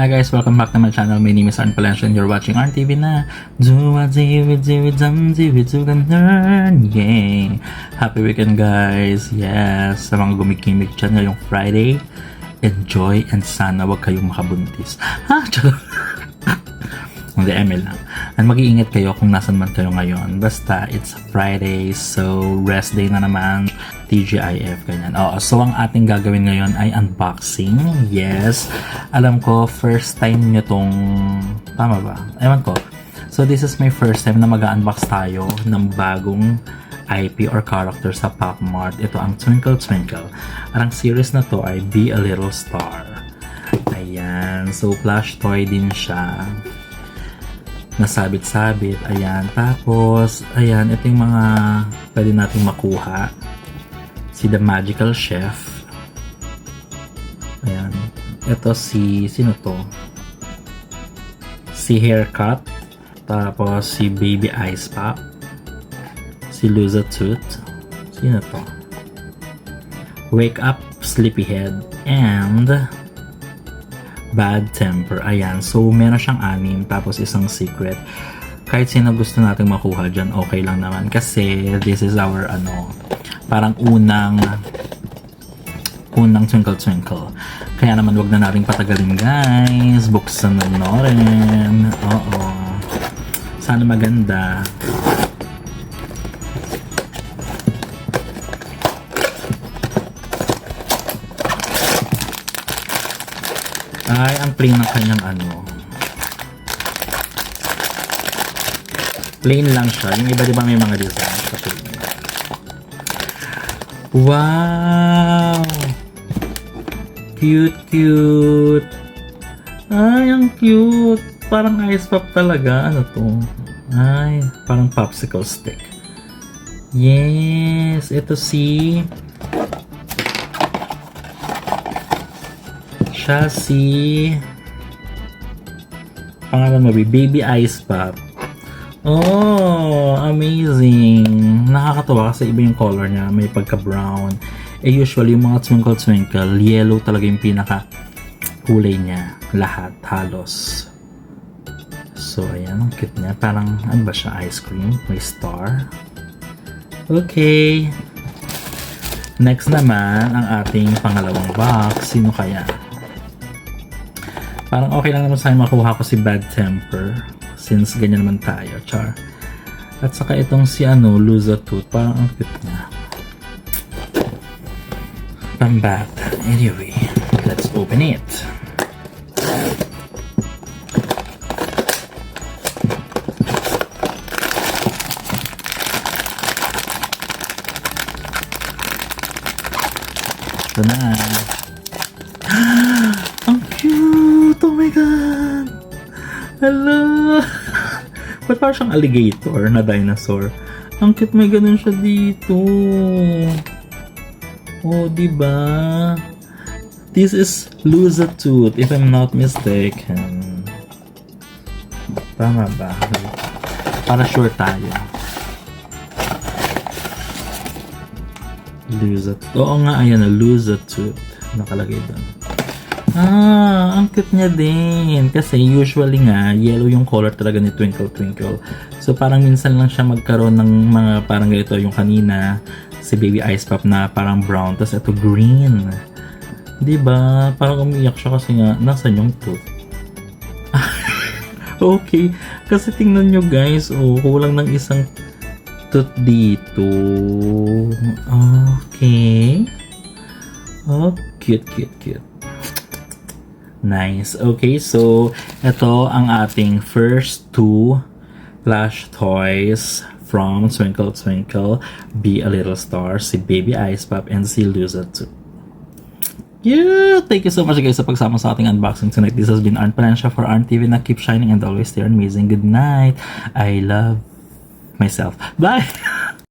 Hi guys, welcome back to my channel. My name is Arn Palacio and you're watching Arn TV na. Yay! Happy weekend guys! Yes! Sa mga gumikimik dyan ngayong Friday, enjoy and sana wag kayong makabuntis. Ha? Hindi, eme lang. And mag-iingat kayo kung nasan man kayo ngayon. Basta, it's Friday, so rest day na naman. TGIF, ganyan. So ang ating gagawin ngayon ay unboxing. Yes. Alam ko, first time nyo tong... Tama ba? Ewan ko. So this is my first time na mag-unbox tayo ng bagong IP or character sa Pop Mart. Ito ang Twinkle Twinkle. Ang series na to ay Be a Little Star. Ayan. So plush toy din siya. Nasabit-sabit. Ayan. Tapos, ayan. Ito yung mga pwede nating makuha. Si The Magical Chef. Ayan. Ito si... Sino to? Si Haircut. Tapos si Baby Ice Pop. Si Loza Tooth. Sino to? Wake Up Sleepyhead. And... Bad Temper. Ayan. So, meron siyang 6. Tapos isang secret. Kahit sino gusto nating makuha dyan, okay lang naman. Kasi this is our parang unang Twinkle Twinkle. Kaya naman wag na nating patagalin guys. Buksan na rin. Oo. Sana maganda. Ay, ang plain ng kanyang plain lang siya. Yung iba diba may mga design sa plain. Wow! Cute, cute! Ay, ang cute! Parang ice pop talaga. Ano to? Ay, parang popsicle stick. Yes! Ito si... Siya si... Pangalan mo, Baby Ice Pop. Oh, amazing. Nakakatawa kasi iba yung color niya. May pagka-brown. Usually yung mga Twinkle Twinkle, yellow talaga yung pinaka kulay niya. Lahat, halos. So, ayan. Ang cute niya. Parang, ano ba siya? Ice cream. May star. Okay. Next naman, ang ating pangalawang box. Sino kaya? Parang okay lang naman sa'yo makuha ko si Bad Temper. Since ganyan naman tayo, char. At saka itong si Loza Tooth, parang ang cute niya. Pambat. Anyway, let's open it. Ito na. Ang cute! Oh my God! Hello! Ba't parang siyang alligator na dinosaur? Ang cute, may ganun siya dito. Oh, diba? This is Loza Tooth, if I'm not mistaken. Tama ba? Para sure tayo. Loza Tooth. Oo nga, ayan na, Loza Tooth. Nakalagay doon. Ang cute niya din. Kasi usually nga, yellow yung color talaga ni Twinkle Twinkle. So parang minsan lang siya magkaroon ng mga parang ganito. Yung kanina, si Baby Ice Pop na parang brown. Tapos ito green. Diba? Parang umiyak siya kasi nga, nasan yung tooth? Okay. Kasi tingnan nyo guys, kulang ng isang tooth dito. Okay. Oh, cute, cute, cute. Nice. Okay, so ito ang ating first 2 plush toys from Twinkle Twinkle, Be a Little Star, si Baby Ice Pop, and si Loza Tooth. Yeah! Thank you so much guys sa pagsama sa ating unboxing tonight. This has been Arn Palacio for Arn TV na keep shining and always stay amazing. Good night. I love myself. Bye!